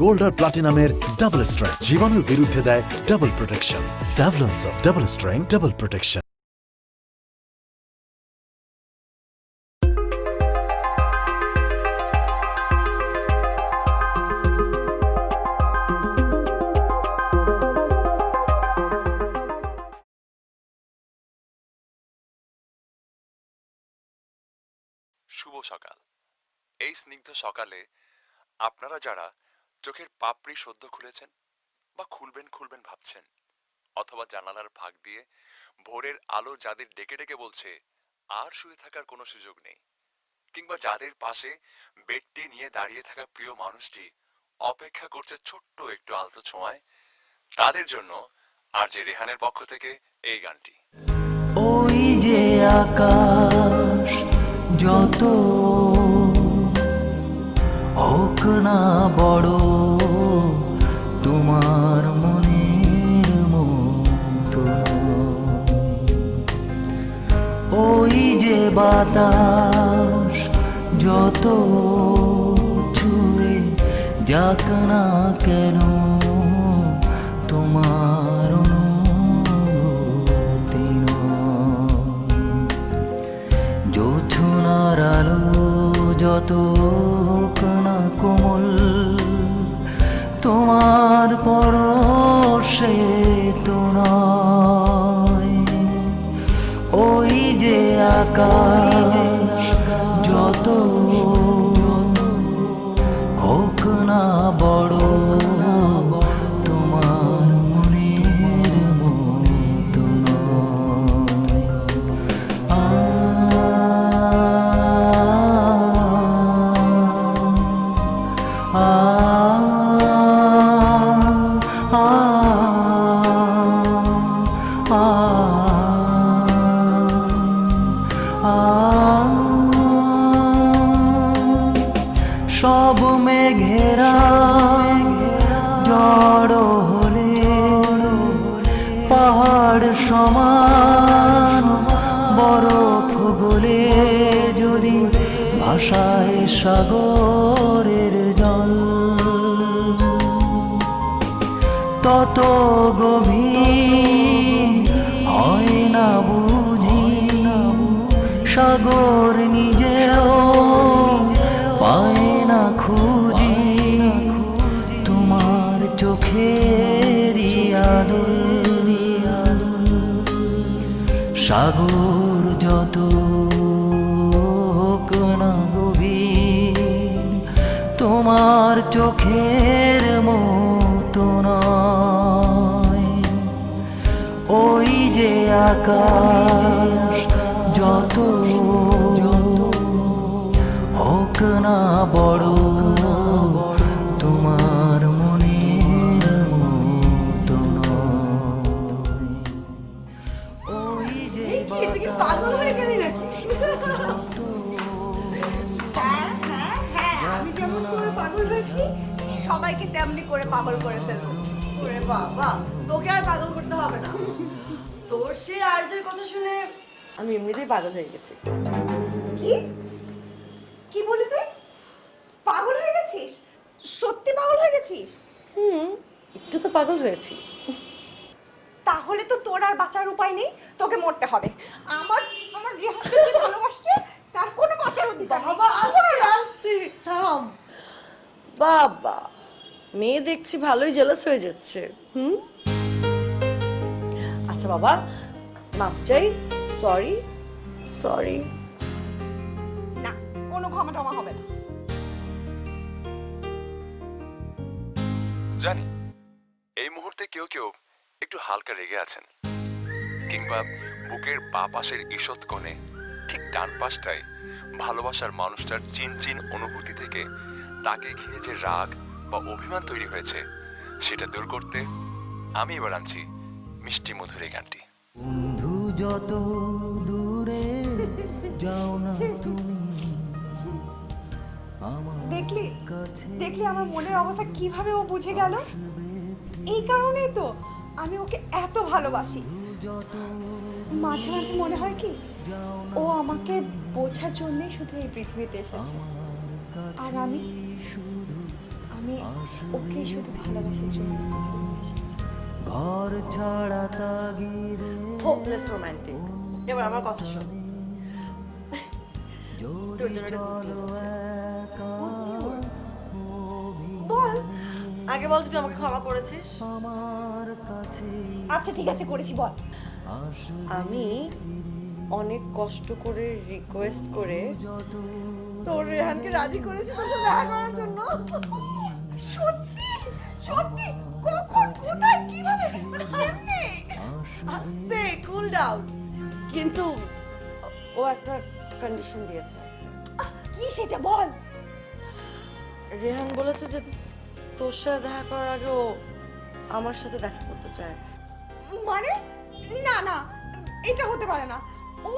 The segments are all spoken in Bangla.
গোল্ড আর প্লাটিনামের ডাবল স্ট্রেংথ জীবাণুর বিরুদ্ধে দেয় double protection. Savlon soap double strength double protection. শুভ সকাল। এই স্নিগ্ধ সকালে আপনারা যারা চোখের পাপড়ি সদ্য খুলেছেন বা খুলবেন ভাবছেন, অথবা জানালার ফাঁক দিয়ে ভোরের আলো যাদের ডেকে ডেকে বলছে আর শুয়ে থাকার কোনো সুযোগ নেই, কিংবা যাদের পাশে বেডটি নিয়ে দাঁড়িয়ে থাকা প্রিয় মানুষটি অপেক্ষা করছে ছোট্ট একটু আলতো ছোঁয়ায়, তাদের জন্য আরজে রেহানের পক্ষ থেকে এই গানটি। ওই যে আকাশ যত হোক না বড়, তোমার মনের মতো নয়। ওই যে বাতাস যত ছুঁয়ে যাক না কেন, তোমার অনুভূতি নয়। জোছনার আলো যত হোক না কোমল, তোমার পরশে তো নয়। ওই যে আকাশ যত হোক না বড়, তোমার মনের মতো নয়। সব মেঘেরা জড়ো হলে পাহাড় সমান বরফ গলে যদি ভাষায় সাগরের জল, তত গভীর হয় না বুঝি সাগর নিজেও পায় না খুঁজি তোমার চোখের আদর। সাগর যত হোক না গভীর, তোমার চোখের মতো নয়। ওই যে আকাশ যত হোক না বড়, তোমার মনের মতো নয়। ওই যে পাগল হয়ে গেলি নাকি? হ্যাঁ, আমি যেমন করে পাগল হয়েছি সবাইকে তেমনি করে পাগল করে ফেলবো। ওরে বাবা, তোকে আর পাগল করতে হবে না। তোর সে আর্যের কথা শুনে আমি এমনিতেই পাগল হয়ে গেছি। কি কি বলি তুই? পাগল হয়ে গেছিস? সত্যি পাগল হয়ে গেছিস? একটু তো পাগল হয়েছি। তাহলে তো তোর আর বাঁচার উপায় নেই, তোকে মরতে হবে। আমার আমার রেহানকে যে ভালোবাসছে তার কোনো বাঁচার অধিকার নেই। বাবা আস্তে আস্তে থাম। বাবা, মেয়ে দেখছি ভালোই জেলাস হয়ে যাচ্ছে। আচ্ছা বাবা, মাফ চাই। Sorry sorry. না, কোনো ক্ষমা টমা হবে না। জানি এই মুহূর্তে কেউ কেউ একটু হালকা রেগে আছেন, কিংবা বুকের বাঁ পাশের ঈষৎ কোণে ঠিক ডান পাশটায় ভালোবাসার মানুষটার চিনচিন অনুভূতি থেকে তাকে ঘিরে যে রাগ বা অভিমান তৈরি হয়েছে সেটা দূর করতে আমি এবার আনছি মিষ্টি মধুর এই গানটি। বন্ধু যত দূরে যাও না তুমি, দেখলি দেখলি আমার মনের অবস্থা কিভাবে ও বুঝে গেল। এই কারণেই তো আমি ওকে এত ভালোবাসি। মাঝে মাঝে মনে হয় কি ও আমাকে বোঝার জন্যই শুধু এই পৃথিবীতে এসেছে, আর আমি আমি ওকে শুধু ভালোবাসার জন্য এসেছি। ঘর ছাড়া তাগিদে হোপলেস রোমান্টিক। এবার আমার কথা শোন। তোর জন্য একটা good news আছে। বল, আগে বল তুই আমাকে ক্ষমা করেছিস। আমার কাছে আচ্ছা ঠিক আছে, করেছি, বল। আমি অনেক কষ্ট করে রিকোয়েস্ট করে তোর রেহানকে রাজি করেছি তোর সাথে দেখা করার জন্য। সত্যি সত্যি? কখন, কোথায়, কিভাবে? মানে এমনি? আস্তে, কুল ডাউন। কিন্তু ও একটা কন্ডিশন দিয়েছে। কি সেটা বল। রেহান বলেছে যে তোর সাথে দেখা করার আগে ও আমার সাথে দেখা করতে চায়। মানে না না, এটা হতে পারে না। ও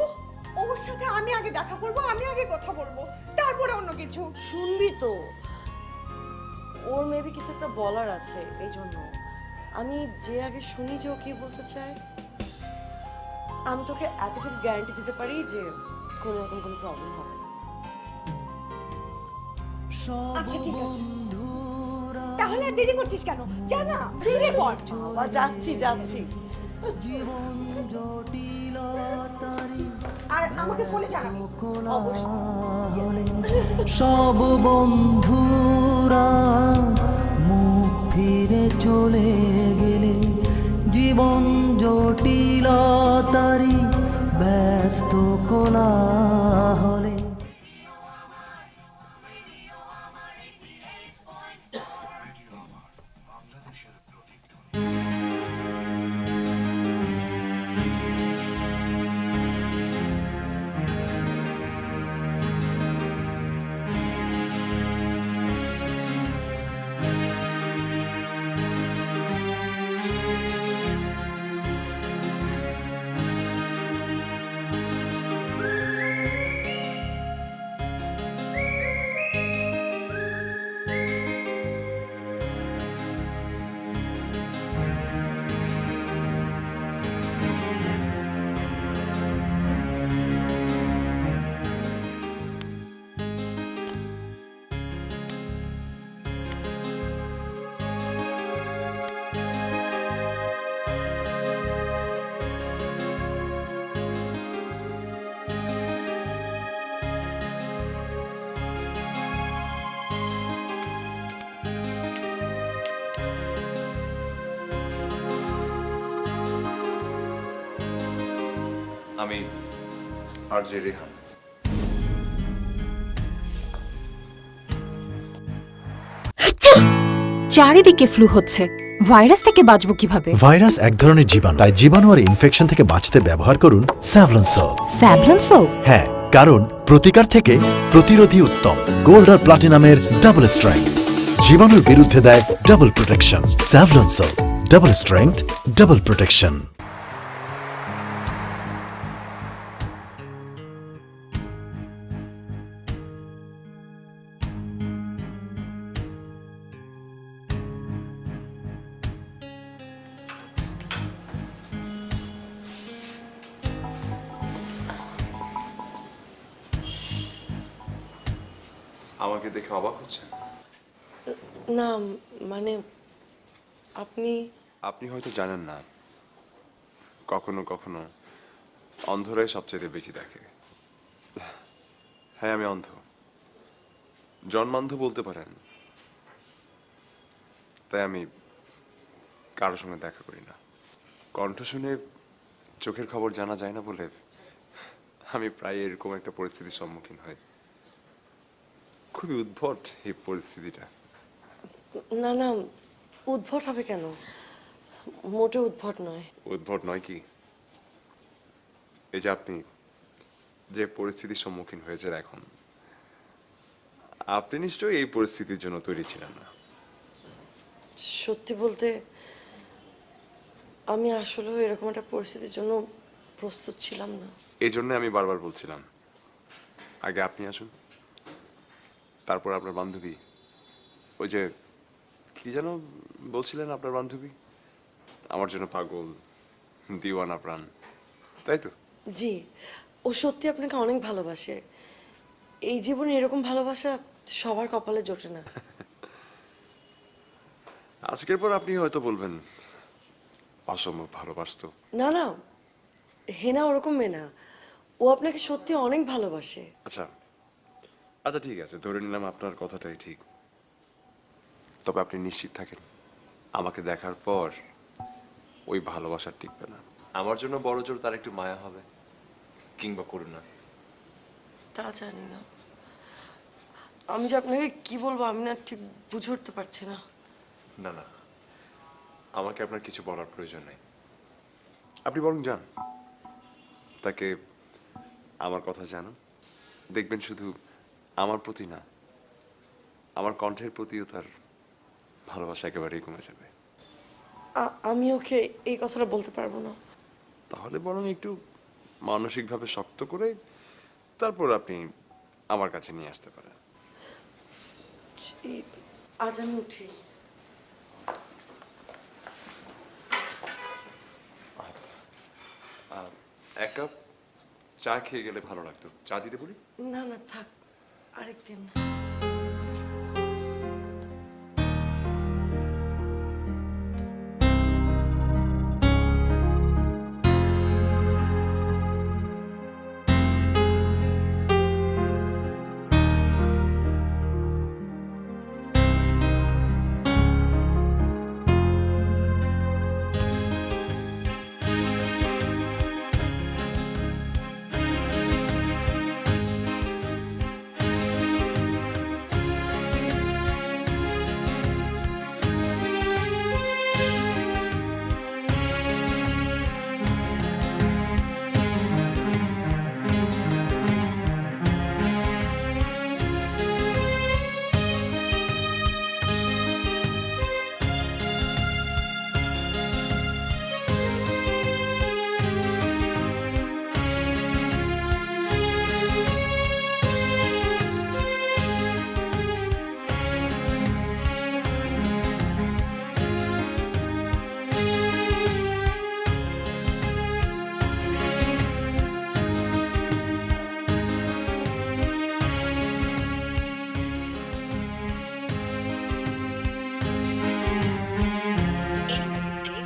ওর সাথে আমি আগে দেখা করব, আমি আগে কথা বলবো, তারপরে অন্য কিছু। শুনবি তো, ওর মেবি কিছু একটা বলার আছে, এই জন্য আমি যে আগে শুনি যে ও কি বলতে চায়। আমি তোকে এতটুকু গ্যারান্টি দিতে পারি যে কোনো রকম কোনো প্রবলেম হবে না। আচ্ছা ঠিক আছে, তাহলে আর দেরি করছিস কেন? যা না, বেরিয়ে পড়। বাবা, যাচ্ছি যাচ্ছি। জীবন জটিলতারি আর আমাকে ফোনে জানাবি হলে সব বন্ধুরা মুখ ফিরে চলে গেলে জীবন জটিলতারি ব্যস্ত কোলাহলে আমি আরজে রেহান। চারিদিকে ফ্লু হচ্ছে, ভাইরাস থেকে বাঁচবো কিভাবে? ভাইরাস এক ধরনের জীবাণু, তাই জীবাণু আর ইনফেকশন থেকে বাঁচতে ব্যবহার করুন স্যাভলন সোপ। Savlon soap? হ্যাঁ, কারণ প্রতিকার থেকে প্রতিরোধী উত্তম। গোল্ড আর প্লাটিনামের ডাবল স্ট্রেংথ জীবাণুর বিরুদ্ধে দেয় double protection. Savlon soap, double strength, double protection. আমাকে দেখে অবাক হচ্ছে? না মানে আপনি আপনি হয়তো জানেন না, কখনো কখনো অন্ধরাই সবচেয়ে বেশি দেখে। হ্যাঁ, আমি অন্ধ, জন্মান্ধ বলতে পারেন। তাই আমি কারোর সঙ্গে দেখা করি না। কণ্ঠ শুনে চোখের খবর জানা যায় না বলে আমি প্রায় এরকম একটা পরিস্থিতির সম্মুখীন হই। খুবই উদ্ভট এই পরিস্থিতিটা। না না, উদ্ভট হবে কেন? মোটে উদ্ভট নয়। উদ্ভট নয় কি? এই যে আপনি যে পরিস্থিতির সম্মুখীন হয়েছেন এখন, আপনি নিশ্চয়ই এই পরিস্থিতির জন্য তৈরি ছিলেন না। সত্যি বলতে আমি আসলে এরকম একটা পরিস্থিতির জন্য প্রস্তুত ছিলাম না। এই জন্য আমি বারবার বলছিলাম আগে আপনি আসুন, তারপর আপনার বান্ধবী। ওই যে কি যেন বলছিলেন আপনার বান্ধবী, আমার জন্য পাগল, দিওয়ানা প্রাণ, তাই তো? জি, ও সত্যি আপনাকে অনেক ভালোবাসে। এই জীবনে এরকম ভালোবাসা সবার কপালে জোটে না। আজকের পর আপনি হয়তো বলবেন অসম্ভব ভালোবাসতো। না না, হেনা ওরকম মেয়ে না। ও আপনাকে সত্যি অনেক ভালোবাসে। আচ্ছা আচ্ছা ঠিক আছে, ধরে নিলাম আপনার কথাটাই ঠিক। তবে আপনি নিশ্চিত থাকেন, আমাকে দেখার পর ওই ভালোবাসা টিকবে না। আমার জন্য বড় জোর তার একটু মায়া হবে, কিংবা করুণা। তা জানি না। আমি যে আপনাকে কি বলবো আমি না ঠিক বুঝে উঠতে পারছি না। না না, আমাকে আপনার কিছু বলার প্রয়োজন নেই। আপনি বরং যান, তাকে আমার কথা জানান। দেখবেন শুধু আমার প্রতি না, আমার কণ্ঠের প্রতিও তার ভালোবাসা একেবারেই কমে যাবে। আমি ওকে এই কথাটা বলতে পারবো না। তাহলে বরং একটু মানসিকভাবে শক্ত করে তারপর আপনি আমার কাছে নিয়ে আসতে পারেন। ছি, আজ আমি উঠি। এক কাপ চা খেয়ে গেলে ভালো লাগতো, চা দিতে বলি? না না থাক, আরেকদিন।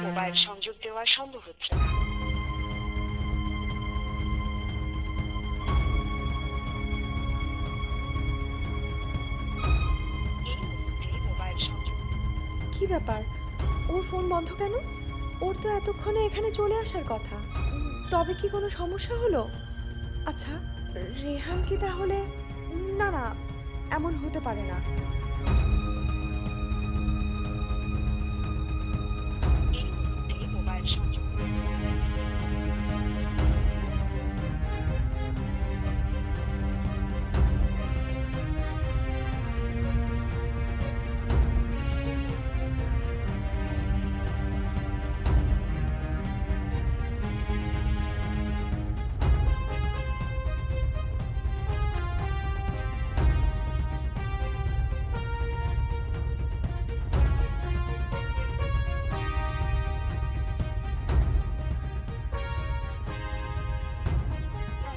মোবাইল সংযোগ দেওয়া সম্ভব হচ্ছে না। এই মুহূর্তে মোবাইল সংযোগ। কি ব্যাপার, ওর ফোন বন্ধ কেন? ওর তো এতক্ষণে এখানে চলে আসার কথা। তবে কি কোনো সমস্যা হলো? আচ্ছা, রেহান কি তাহলে? না না, এমন হতে পারে না। এই মুহূর্তে মোবাইল সংযোগ।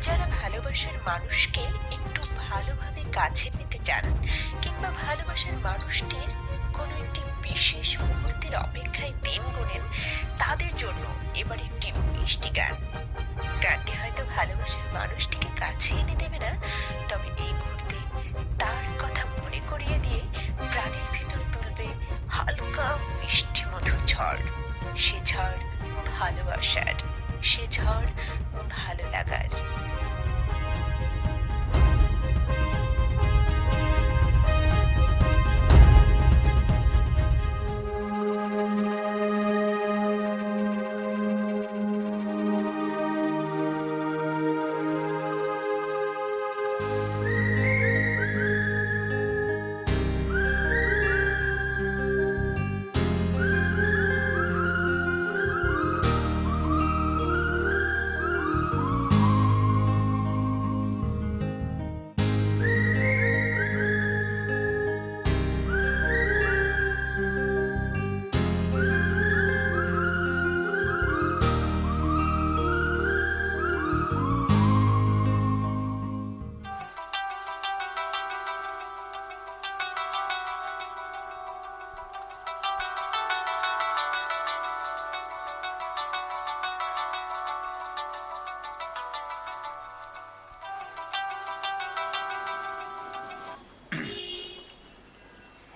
যারা ভালোবাসার মানুষকে একটু ভালোভাবে কাছে পেতে চান, কিংবা ভালোবাসার মানুষটির কোনো একটি বিশেষ মুহূর্তের অপেক্ষায় দিন গুনেন, তাদের জন্য এবার একটি মিষ্টি গান। গানটি হয়তো ভালোবাসার মানুষটিকে কাছে এনে দেবে না, তবে এই মুহূর্তে তার কথা মনে করিয়ে দিয়ে প্রাণের ভিতর তুলবে হালকা মিষ্টি মধুর ঝড়। সে ঝড় ভালোবাসার, সে ঝড় ভালো লাগার।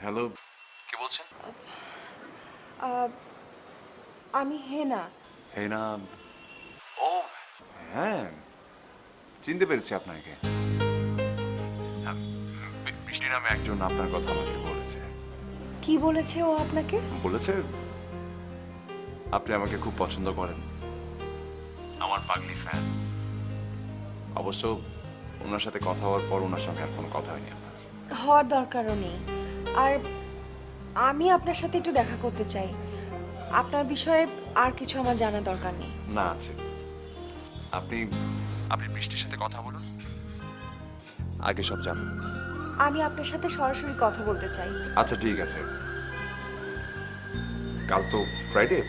হ্যালো, কে বলছেন? আমি হেনা। এই না, ও হ্যাঁ, চিনতে পেরেছি আপনাকে। হ্যাঁ, বৃষ্টি নামে একজন আপনার কথা আমাকে বলেছে। কি বলেছে ও আপনাকে? বলেছে আপনি আমাকে খুব পছন্দ করেন, আমার পাগলি ফ্যান। অবশ্য ওনার সাথে কথা হওয়ার পর ওনার সঙ্গে আর কোনো কথা হয়নি আপনার। হওয়ার দরকারও নেই। আর আমি আপনার সাথে একটু দেখা করতে চাই। আপনার বিষয়ে আর কিছু আমার জানা দরকার নেই। না আছে, আপনি আপনি বৃষ্টির সাথে কথা বলুন, আগে সব জানুন। আমি আপনার সাথে সরাসরি কথা বলতে চাই। আচ্ছা ঠিক আছে, কাল তো ফ্রাইডে,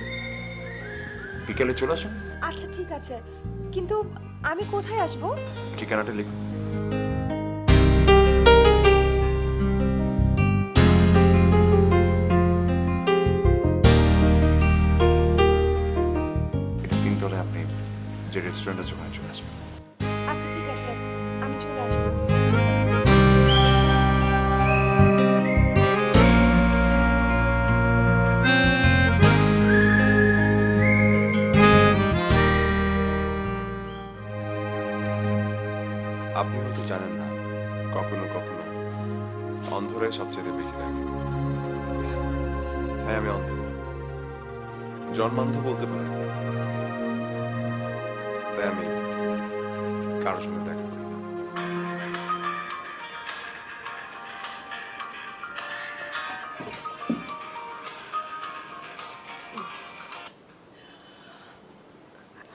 বিকেলে চলে আসুন। আচ্ছা ঠিক আছে, কিন্তু আমি কোথায় আসব? ঠিকানাটা লিখুন। এটা 3 তলে, আপনি যে রেস্টুরেন্ট আছে ওখানে চলে আসবেন। আচ্ছা ঠিক আছে, আমি চলে আসবো। আপনি হয়তো জানেন না, কখনো কখনো অন্ধরাই সবচেয়ে বেশি থাকে। হ্যাঁ, আমি অন্ধ, জন্মান্ধ বলতে পারেন। তাই আমি কারোর সঙ্গে দেখা করি না।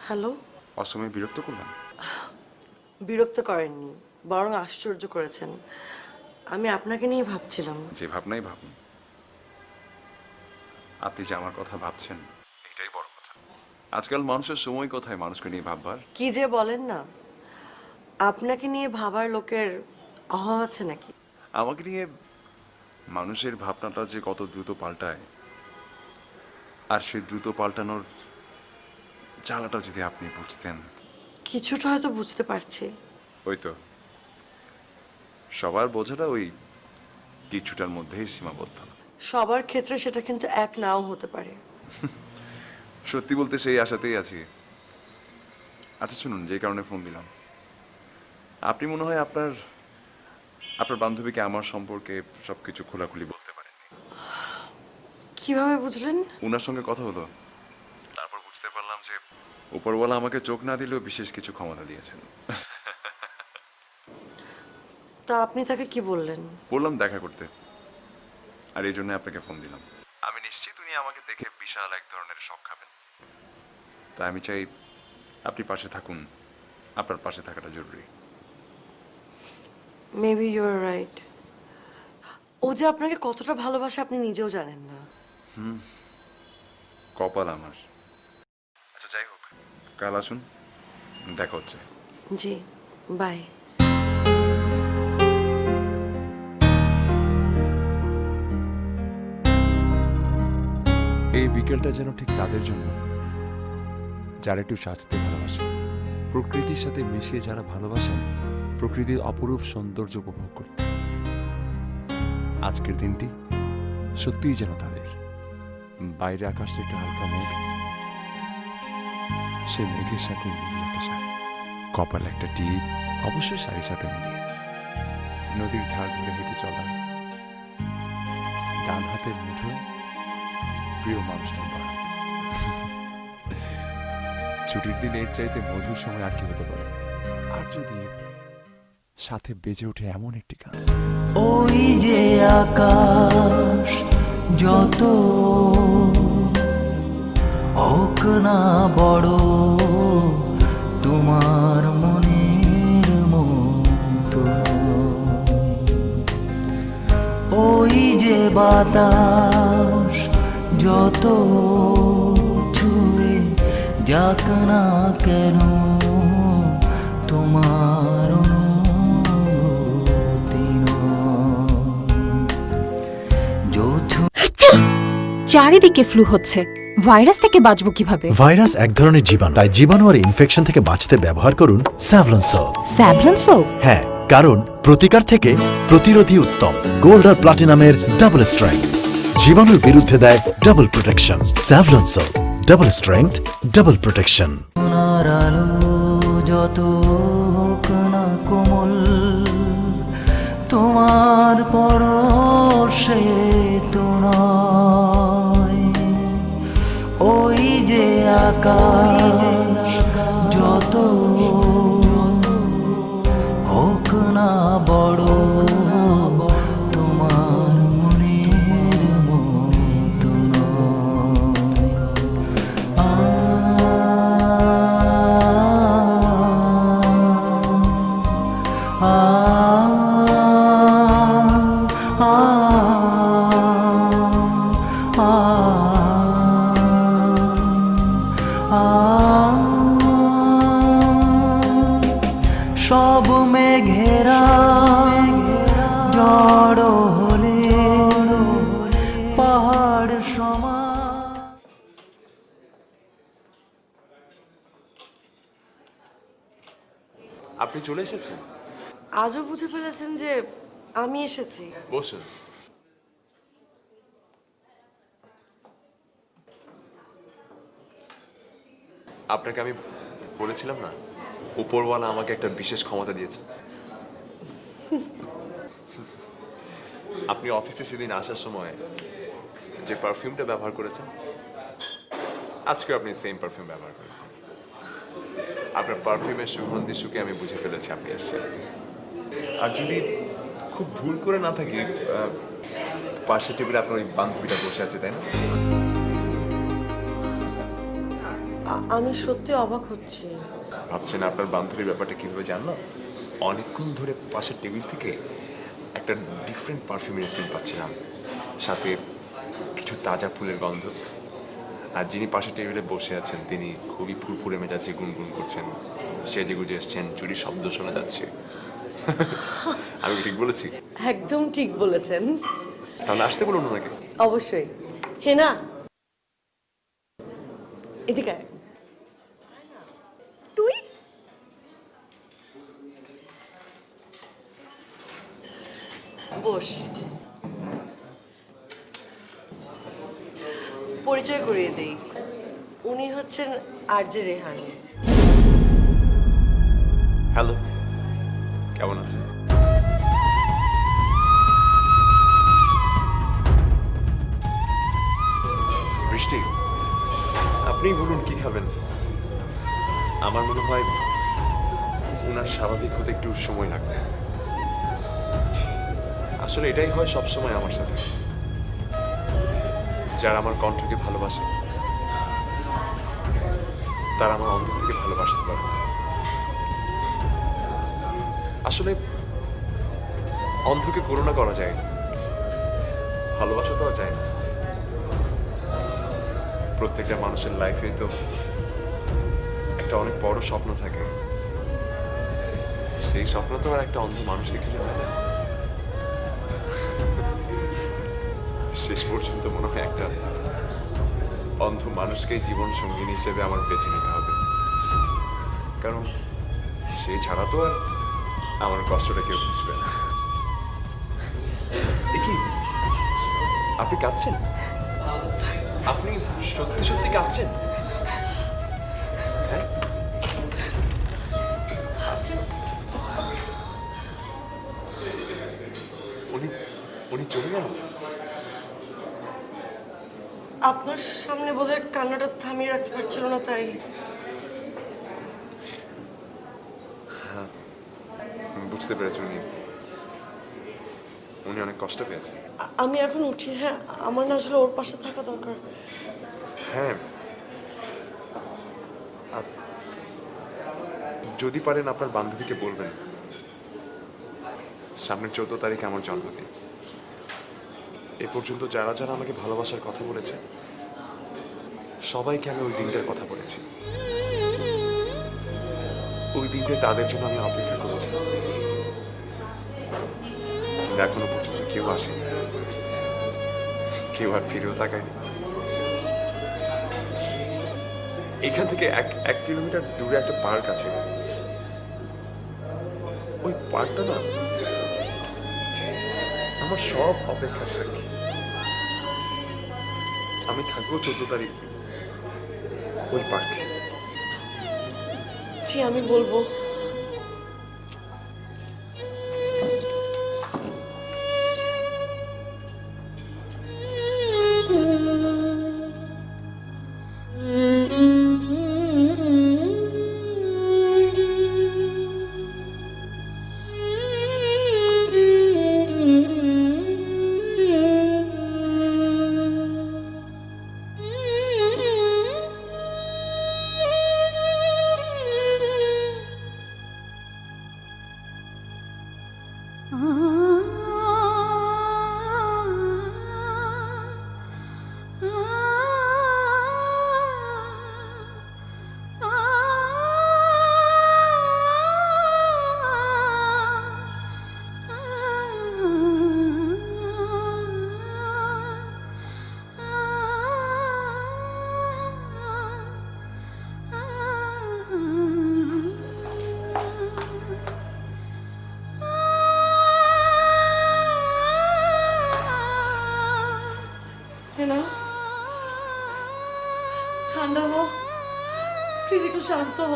হ্যালো। অসময়ে বিরক্ত করলাম? বিরক্ত করেননি, বরং আশ্চর্য করেছেন। আমি আপনাকে নিয়ে ভাবছিলাম। যে ভাবনাই ভাবুন, আপনি যে আমার কথা ভাবছেন এটাই বড় কথা। আজকাল মানুষের সময় কোথায় মানুষকে নিয়ে ভাববার? কি যে বলেন না, আপনাকে নিয়ে ভাবার লোকের অভাব আছে নাকি? আমাকে নিয়ে মানুষের ভাবনাটা যে কত দ্রুত পাল্টায়, আর সেই দ্রুত পাল্টানোর জ্বালাটা যদি আপনি বুঝতেন। কিছুটা হয়তো বুঝতে পারছি। ওই তো, সবার বোঝাটা ওই কিছুটার মধ্যেই সীমাবদ্ধ। সবার ক্ষেত্রে সেটা কিন্তু এক নাও হতে পারে। সত্যি বলতে সেই আশাতেই আছি। আচ্ছা শুনুন, যে কারণে ফোন দিলাম, আপনি মনে হয় আপনার বান্ধবীকে আমার সম্পর্কে সবকিছু খোলাখুলি বলতে পারেন। কিভাবে বুঝলেন? ওনার সঙ্গে কথা হলো, তারপর বুঝতে পারলাম যে উপরওয়ালা আমাকে চোখ না দিলেও বিশেষ কিছু ক্ষমতা দিয়েছেন। তা আপনি তাকে কি বললেন? বললাম দেখা করতে, আর এই জন্য আপনাকে ফোন দিলাম। আমি নিশ্চিত উনি আমাকে দেখে বিশাল এক ধরনের শক খাবেন। তাই আমি চাই আপনি পাশে থাকুন, আপনার পাশে থাকাটা জরুরি। Maybe you are right. ও যে আপনাকে কতটা ভালোবাসে আপনি নিজেও জানেন না। কপাল আমার। আচ্ছা যাই হোক, কাল আসুন, দেখা হচ্ছে। জি, বাই। এই বিকেলটা যেন ঠিক তাদের জন্য যারা একটু সাজতে ভালোবাসেন, প্রকৃতির সাথে মিশিয়ে যারা ভালোবাসেন প্রকৃতির অপরূপ সৌন্দর্য উপভোগ করতে। আজকের দিনটি সত্যিই যেন তাদের। বাইরে আকাশে একটা হালকা মেঘ, সে মেঘের সাথে মিলিয়ে একটা শাড়ি, কপালে একটা টিপ, অবশ্যই শাড়ির সাথে মিলিয়ে নদীর ধার ধরে হেঁটে চলা, ডান হাতের মুঠোয় প্রিয় মানুষটার বাড়ি। ছুটির দিন এর চাইতে মধুর সময় আর কি হতে পারে? আর যদি সাথে বেজে ওঠে এমন একটি গান, ওই যে আকাশ যত হোক না বড়, তোমার মনের মতো ওই যে বাতাস যত ছুঁয়ে যাক না কেন, তোমার অনুভূতি চারিদিকে ফ্লু হচ্ছে, ভাইরাস থেকে বাঁচবো কিভাবে? ভাইরাস এক ধরনের জীবাণু, তাই জীবাণু আর ইনফেকশন থেকে বাঁচতে ব্যবহার করুন স্যাভলন সোপ। Savlon soap? হ্যাঁ, কারণ প্রতিকার থেকে প্রতিরোধী উত্তম। গোল্ড আর প্লাটিনামের ডাবল স্ট্রেংথ জীবাণুর বিরুদ্ধে দেয় double protection. Savlon soap, double strength, double protection. সোনার আলো যত হোক না কোমল, তোমার পরশে তো নয়। ওই যে আকাশ যত হোক না বড়, তোমার মনের মতো নয়। সব মেঘেরা জড় হলে পাহাড় সমান। আপনি চলে এসেছেন? আজও বুঝে ফেলেছেন যে আমি এসেছি। বসুন। আপনাকে আমি বলেছিলাম না, উপরওয়ালা আমাকে একটা বিশেষ ক্ষমতা দিয়েছে। আপনি অফিসে সেদিন আসার সময় যে পারফিউমটা ব্যবহার করেছেন, আজকে আপনি সেম পারফিউম ব্যবহার করেছেন। আপনার পারফিউমের সুগন্ধি শুকে আমি বুঝে ফেলেছি আপনি এসেছেন। আর যদি খুব ভুল করে না থাকি, পাশের টেবিলে আপনার ওই বান্ধবীটা বসে আছে, তাই না? আমি সত্যি অবাক হচ্ছি। ভাবছেন আপনার বান্ধবীর ব্যাপারটা কিভাবে জানলাম? অনেকক্ষণ ধরে পাশের টেবিল থেকে একটা ডিফারেন্ট পারফিউমের স্মেল পাচ্ছিলাম, সাথে কিছু তাজা ফুলের গন্ধ। আর যিনি পাশের টেবিলে বসে আছেন তিনি খুবই ফুরফুরে মেজাজে গুনগুন করছেন, সেজে গুজে এসছেন, চুরির শব্দ শোনা যাচ্ছে। আমি ঠিক বলেছি? একদম ঠিক বলেছেন। তাহলে আসতে বলুন ওনাকে। অবশ্যই। হে না, এদিকে আয়। তুই বস। পরিচয় করিয়ে দেই, উনি হচ্ছেন আরজে রেহান। হ্যালো, কেমন আছেন? বৃষ্টি, আপনি বলুন কি খাবেন? আমার মনে হয় ওনার স্বাভাবিক হতে একটু সময় লাগবে। আসলে এটাই হয় সবসময় আমার সাথে, যারা আমার কণ্ঠকে ভালোবাসে তারা আমার অন্তর থেকে ভালোবাসতে পারে। আসলে অন্ধকে করুণা করা যায়, ভালোবাসা তো আর যায় না। প্রত্যেকটা মানুষের লাইফে তো একটা অনেক বড় স্বপ্ন থাকে, সেই স্বপ্ন তো আর একটা অন্ধ মানুষকে ঘিরে হয় না। শেষ পর্যন্ত মনে হয় একটা অন্ধ মানুষকে জীবন সঙ্গিনী হিসেবে আমার বেছে নিতে হবে, কারণ সেই ছাড়া তো আর আমার কষ্টটা কেউ বুঝবে না। এ কি, আপনি কাঁদছেন? আপনি সত্যি সত্যি কাঁদছেন? হ্যাঁ, উনি চলে গেল? আপনার সামনে বোধহয় কান্নাটা থামিয়ে রাখতে পারছিল না, তাই। বুঝতে পেরেছি, উনি অনেক কষ্ট পেয়েছেন। আমি এখন উঠি। হ্যাঁ, আমার না আসলে ওর পাশে থাকা দরকার। হ্যাঁ, যদি পারেন আপনার বান্ধবীকে বলবেন সামনের 14 তারিখে আমার জন্মদিন। এ পর্যন্ত যারা যারা আমাকে ভালোবাসার কথা বলেছে সবাইকে আমি ওই দিনটার কথা বলেছি। ওই দিনটা তাদের জন্য আমি অপেক্ষা করেছি, এখনো পর্যন্ত কেউ আসেনি, কেউ আর ফিরেও তাকায়নি। এখান থেকে এক কিলোমিটার দূরে একটা পার্ক আছে, ওই পার্কটা না আমার সব অপেক্ষার সাক্ষী। আমি থাকবো 14 তারিখ ওই পার্কে। জি আমি বলবো। না ঠান্ডা হ, ফিজিক্যাল শান্ত হ,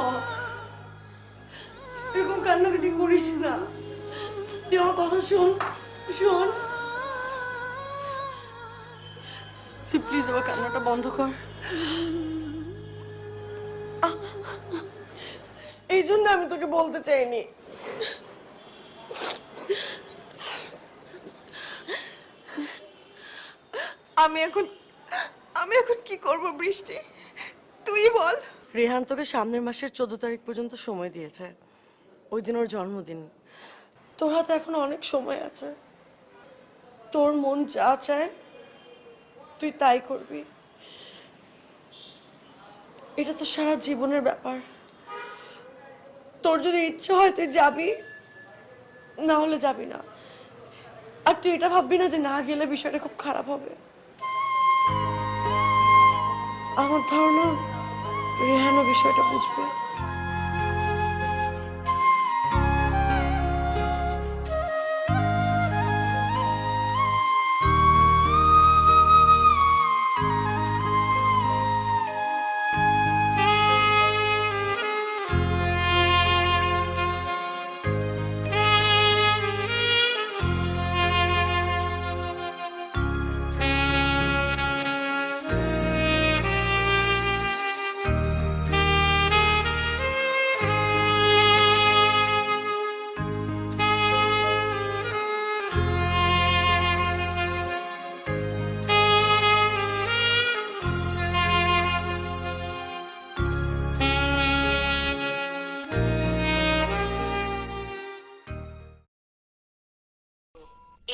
এরকম কান্নাকাটি করিস না। তুই আমার কথা শোন, শোন তুই প্লিজ আমার কান্নাটা বন্ধ কর। এই জন্য আমি তোকে বলতে চাইনি। আমি এখন কি করব বৃষ্টি, তুই বল। রেহান তোকে সামনের মাসের 14 তারিখ পর্যন্ত সময় দিয়েছে, ওই দিন ওর জন্মদিন। তোর হাতে এখন অনেক সময় আছে, তোর মন যা চায় তুই তাই করবি। এটা তো সারা জীবনের ব্যাপার। তোর যদি ইচ্ছা হয় তুই যাবি, না হলে যাবি না। আর তুই এটা ভাববি না যে না গেলে বিষয়টা খুব খারাপ হবে। আমার ধারণা রেহানও বিষয়টা বুঝবে।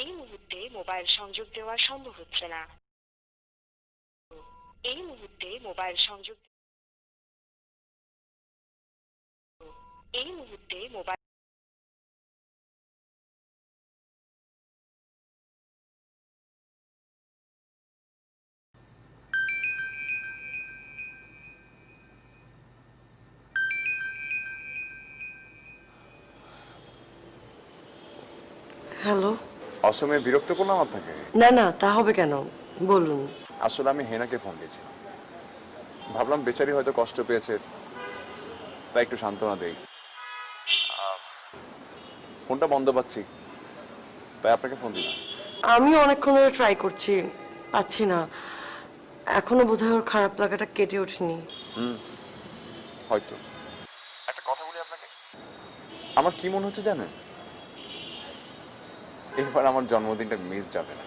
এই মুহূর্তে মোবাইল সংযোগ দেওয়া সম্ভব হচ্ছে না। এই মুহূর্তে মোবাইল সংযোগ এই মুহূর্তে মোবাইল হ্যালো। অসময়ে বিরক্ত করলাম আপনাকে? না না, তা হবে কেন, বলুন। আসলে আমি হেনাকে ফোন দিয়েছি, ভাবলাম বেচারি হয়তো কষ্ট পেয়েছে, তাই একটু সান্ত্বনা দেই। ফোনটা বন্ধ পাচ্ছি, তাই আপনাকে ফোন দিলাম। আমি অনেকক্ষণ ধরে ট্রাই করছি, পাচ্ছি না। এখনো বোধহয় ওর খারাপ লাগাটা কেটে ওঠেনি। হয়তো। একটা কথা বলি আপনাকে, আমার কি মনে হচ্ছে জানেন, এবার আমার জন্মদিনটা মিস যাবে না।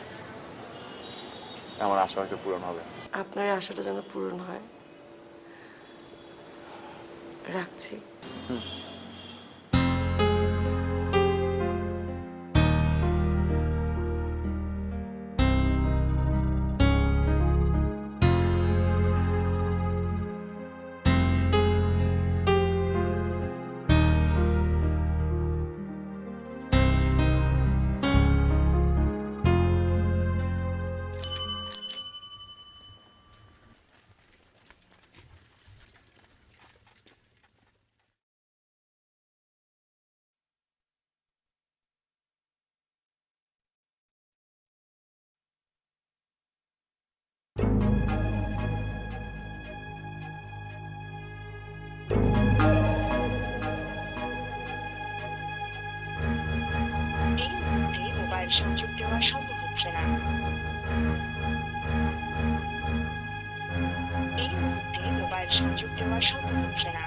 আমার আশা হয়তো পূরণ হবে। আপনার এই আশাটা যেন পূরণ হয়। রাখছি। দেওয়া সম্ভব হচ্ছে না।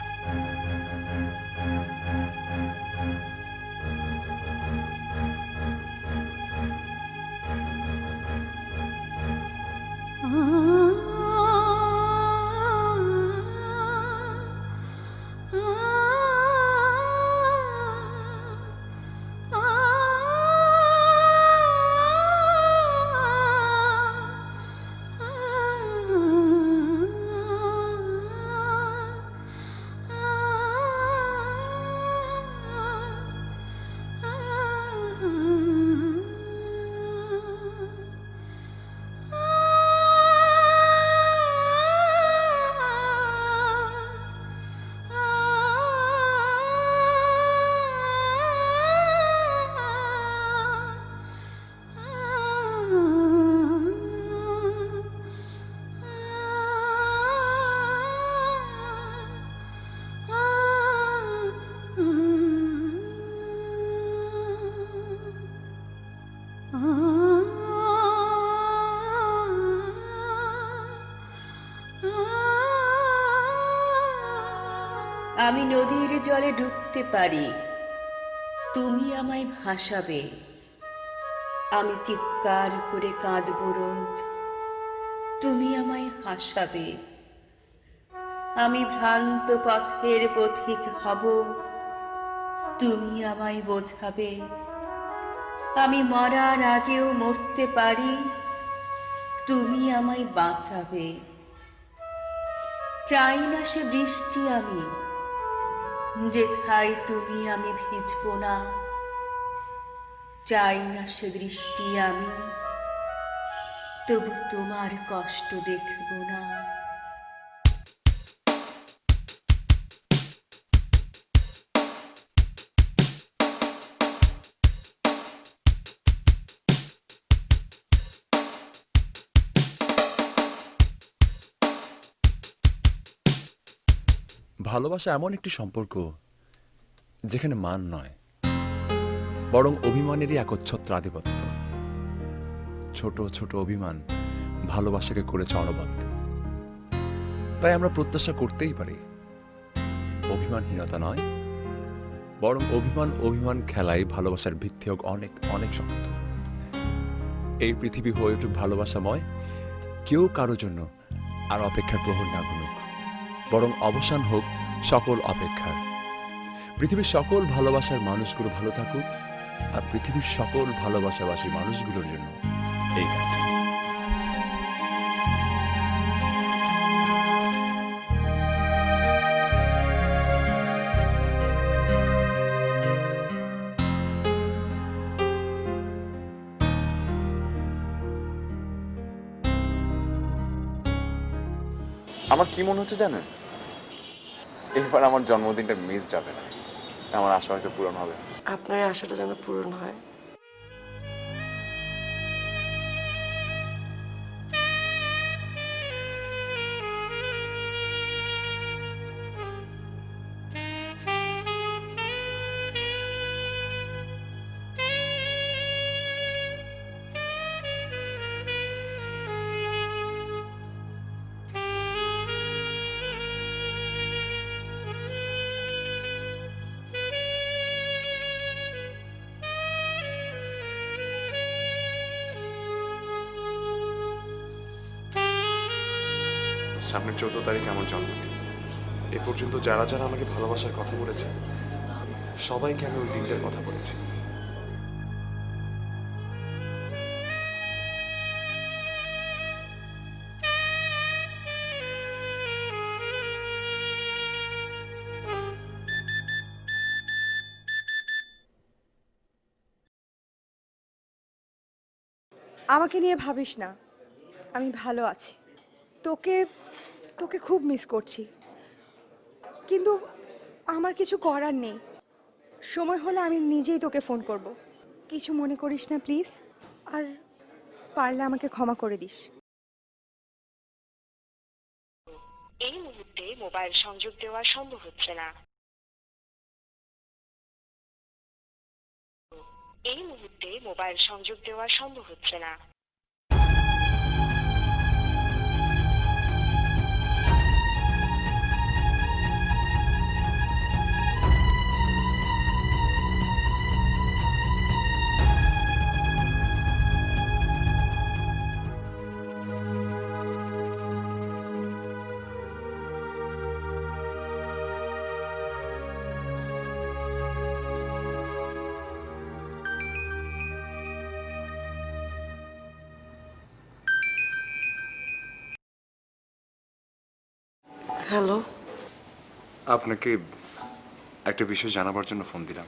আমি নদীর জলে ডুবতে পারি, তুমি আমায় ভাসাবে। আমি চিৎকার করে কাঁদব রোজ, তুমি আমায় হাসাবে। আমি ভ্রান্ত পথের পথিক হব, তুমি আমায় বোঝাবে। আমি মরার আগেও মরতে পারি, তুমি আমায় বাঁচাবে। চাই না সে বৃষ্টি আমি, যেথায় তুমি আমি ভিজব না। চাই না সে দৃষ্টি আমি, তবু তোমার কষ্ট দেখব না। ভালোবাসা এমন একটি সম্পর্ক যেখানে মান নয়, বরং অভিমানেরই একচ্ছত্র আধিপত্য। ছোট ছোট অভিমান ভালোবাসাকে করেছে অনবদ্য। তাই আমরা প্রত্যাশা করতেই পারি অভিমানহীনতা নয়, বরং অভিমান খেলায় ভালোবাসার ভিত্তি হোক অনেক অনেক শক্ত। এই পৃথিবী হয়ে উঠুক ভালোবাসাময়, কেউ কারো জন্য আর অপেক্ষার প্রহর না গুনুক, বরং অবসান হোক সকল অপেক্ষার। পৃথিবীর সকল ভালোবাসার মানুষগুলো ভালো থাকুক, আর পৃথিবীর সকল ভালোবাসাবাসী মানুষগুলোর জন্য এই গানটা। আমার কি মনে হচ্ছে জানেন, এবার আমার জন্মদিনটা মিস যাবে না। আমার আশা হয়তো পূরণ হবে। আপনার আশাটা যেন পূরণ হয়। সামনের 14 তারিখে আমার জন্মদিন। এ পর্যন্ত যারা যারা আমাকে ভালোবাসার কথা বলেছে, সবাইকে আমি ওই দিনটার কথা বলেছি। আমাকে নিয়ে ভাবিস না, আমি ভালো আছি। তোকে তোকে খুব মিস করছি, কিন্তু আমার কিছু করার নেই। সময় হলে আমি নিজেই তোকে ফোন করব। কিছু মনে করিস না প্লিজ, আর পারলে আমাকে ক্ষমা করে দিস। এই মুহূর্তে মোবাইল সংযোগ দেওয়া সম্ভব হচ্ছে না। এই মুহূর্তে মোবাইল সংযোগ দেওয়া সম্ভব হচ্ছে না। হ্যালো। আপনাকে একটা বিষয় জানাবার জন্য ফোন দিলাম।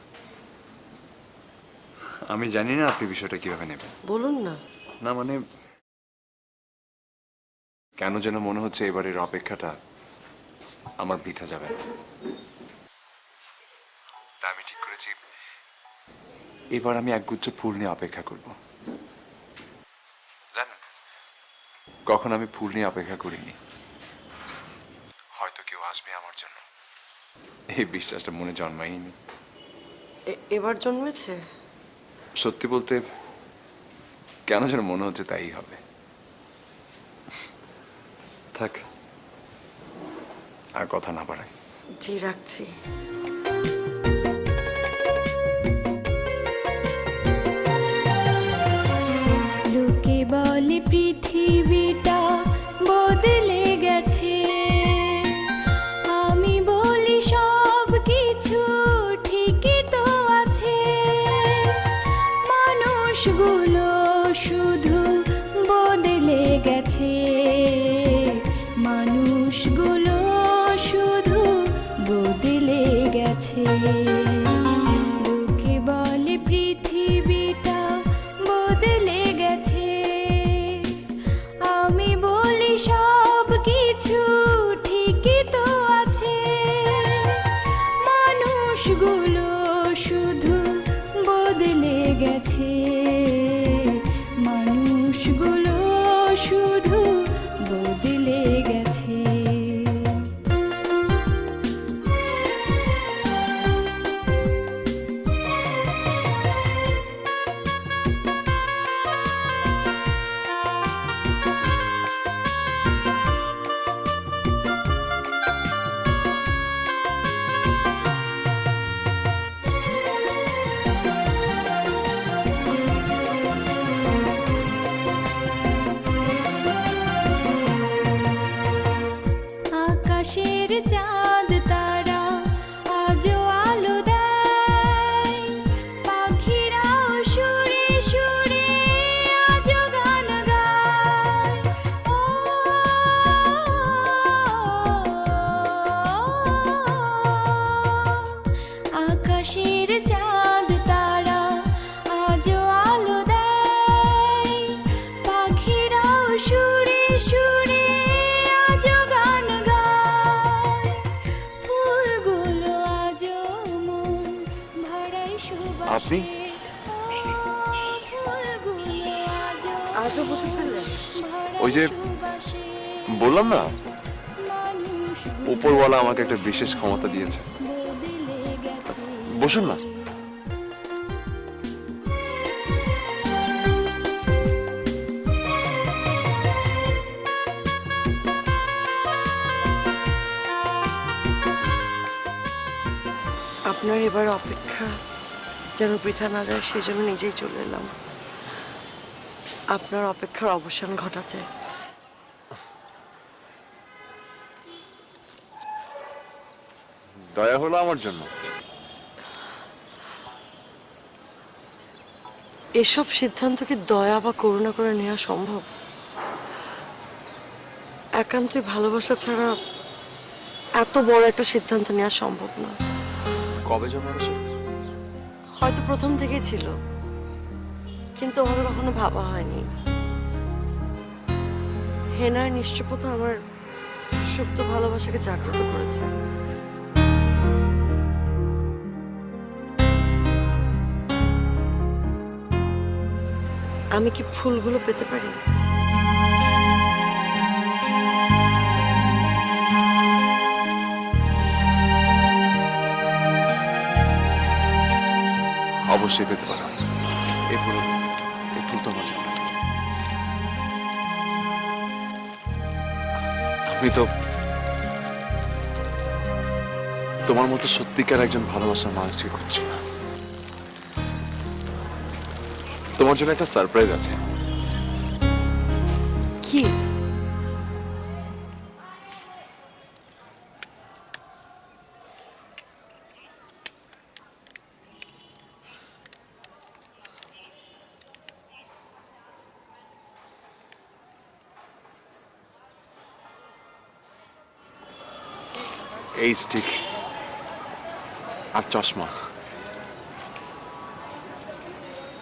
আমি জানি না আপনি বিষয়টা কিভাবে নেবেন। বলুন না। না মানে কেন যেন মনে হচ্ছে এবারের অপেক্ষাটা আমার বৃথা যাবে না। তা আমি ঠিক করেছি এবার আমি একগুচ্ছ ফুল নিয়ে অপেক্ষা করব। জানেন, কখন আমি ফুল নিয়ে অপেক্ষা করিনি। হয়তো কেউ আসবে আমার জন্য, এই বিশ্বাসটা মনে জন্মায়নি। এবার জন্মেছে? সত্যি বলতে কেন যেন মনে হচ্ছে তাই হবে। থাক, আর কথা না বাড়াই। জি, রাখছি। লোকে বলে পৃথিবীটা বদলে গেছে, আমি বলি সব কিছু ঠিকই তো আছে। মানুষগুলো শুধু বদলে গেছে, মানুষগুলো শুধু বদলে গেছে। লোকে বলে পৃথিবীটা বদলে গেছে, আমি বলি সব কিছু ঠিকই তো আছে। মানুষগুলো শুধু বদলে গেছে, মানুষগুলো শুধু বদলে গেছে। আকাশের চাঁদ তারা আজও আলো দেয়, পাখিরাও সুরে সুরে আজও গান গায়। ও আকাশের চাঁদ তারা আজও আলো দেয়, পাখিরাও সুরে সুরে আজও গান গায়। ফুলগুলো আজও মন ভরায় সুবাসে। আপনি? ফুলগুলো আজও বুঝে ফেললেন? ওই যে বললাম না, উপরওয়ালা আমাকে একটা বিশেষ ক্ষমতা দিয়েছে। বসুন না। আপনার এবার অপেক্ষা যেন বৃথা না যায় সেজন্য নিজেই চলে এলাম আপনার অপেক্ষার অবসান ঘটাতে। দয়া হলো আমার জন্য। এসব সিদ্ধান্ত কি দয়া বা করুণা করে নেওয়া সম্ভব? একান্তই ভালোবাসা ছাড়া এত বড় একটা সিদ্ধান্ত নেওয়া সম্ভব না। কবে জন্মানো? হয়তো প্রথম থেকেই ছিল, কিন্তু ওভাবে কখনো ভাবা হয়নি। হেনার নিশ্চয়তা আমার সুপ্ত ভালোবাসাকে জাগ্রত করেছে। আমি কি ফুলগুলো পেতে পারি? অবশ্যই পেতে পারো। এই ফুল তোমার জন্য। আমি তো তোমার মতো সত্যিকার একজন ভালোবাসার মানুষকে খুঁজছি না। তোমার জন্য একটা সারপ্রাইজ আছে। কি? এই স্টিক আর চশমা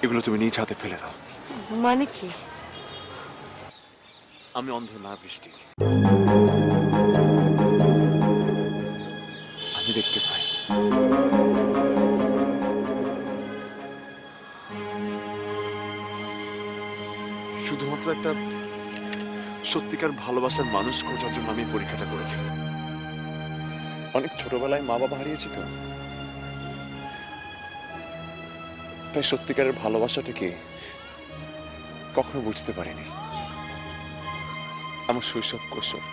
এগুলো তুমি নিজ হাতে ফেলে দাও। মানে কি? আমি অন্ধ না বৃষ্টি, আমি দেখতে পাই। শুধুমাত্র একটা সত্যিকার ভালোবাসার মানুষ খোঁজার জন্য আমি এই পরীক্ষাটা করেছি। অনেক ছোটবেলায় মা বাবা হারিয়েছি তো, তাই সত্যিকারের ভালোবাসাটাকে কখনো বুঝতে পারিনি। আমার শৈশব কৈশোর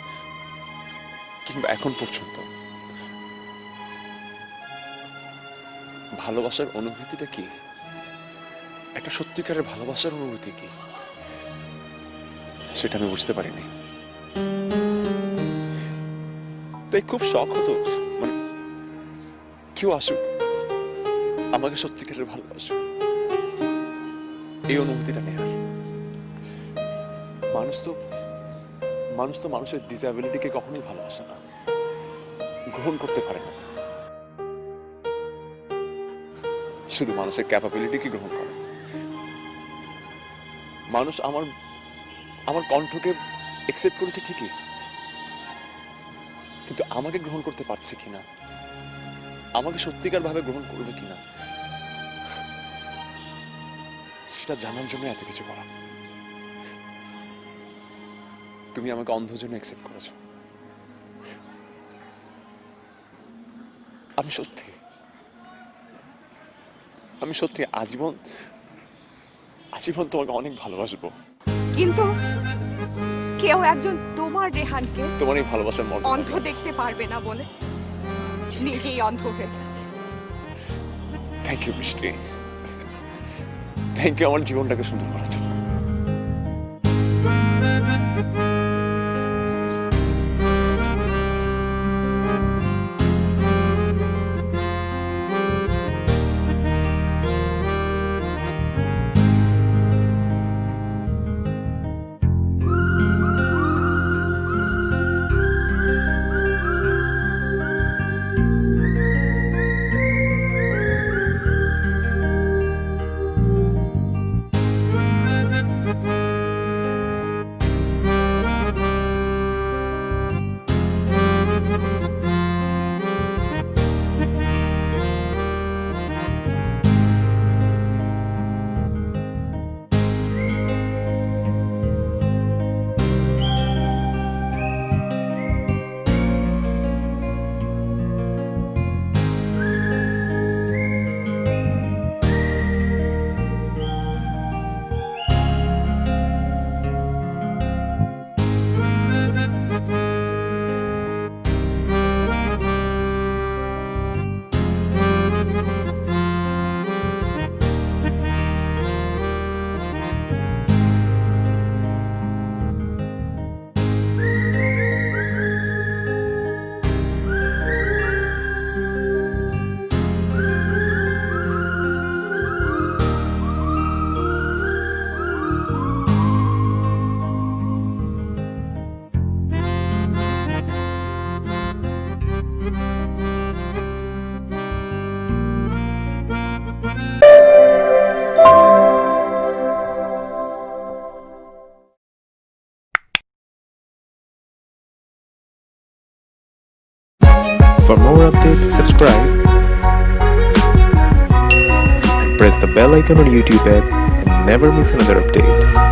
কিংবা এখন পর্যন্ত ভালোবাসার অনুভূতিটা কি, একটা সত্যিকারের ভালোবাসার অনুভূতি কি, সেটা আমি বুঝতে পারিনি। তাই খুব শখ হতো, মানে কেউ আসুক আমাকে সত্যিকারের ভালোবাসুক, এই অনুভূতিটা নেয়ার। মানুষ তো মানুষের ডিসএবিলিটিকে কখনোই ভালোবাসে না, গ্রহণ করতে পারে না, শুধু মানুষের ক্যাপাবিলিটিকে গ্রহণ করে। মানুষ আমার কণ্ঠকে একসেপ্ট করেছে ঠিকই, কিন্তু আমাকে গ্রহণ করতে পারছে কিনা, আমাকে সত্যিকার ভাবে গ্রহণ করবে কিনা, সেটা জানার জন্য এত কিছু করা। তুমি আমাকে অন্ধ জন্য অ্যাকসেপ্ট করেছো। আমি সত্যি আজীবন তোমাকে অনেক ভালোবাসবো। কিন্তু কেউ একজন তোমার রেহানকে তোমার এই ভালোবাসার মর্যাদা অন্ধ দেখতে পারবে না বলে নিজেই অন্ধ হয়ে গেছে। থ্যাংক ইউ বৃষ্টি, থ্যাংক ইউ আমার জীবনটাকে সুন্দর করার জন্য। For more updates, subscribe and press the bell icon on YouTube app and never miss another update.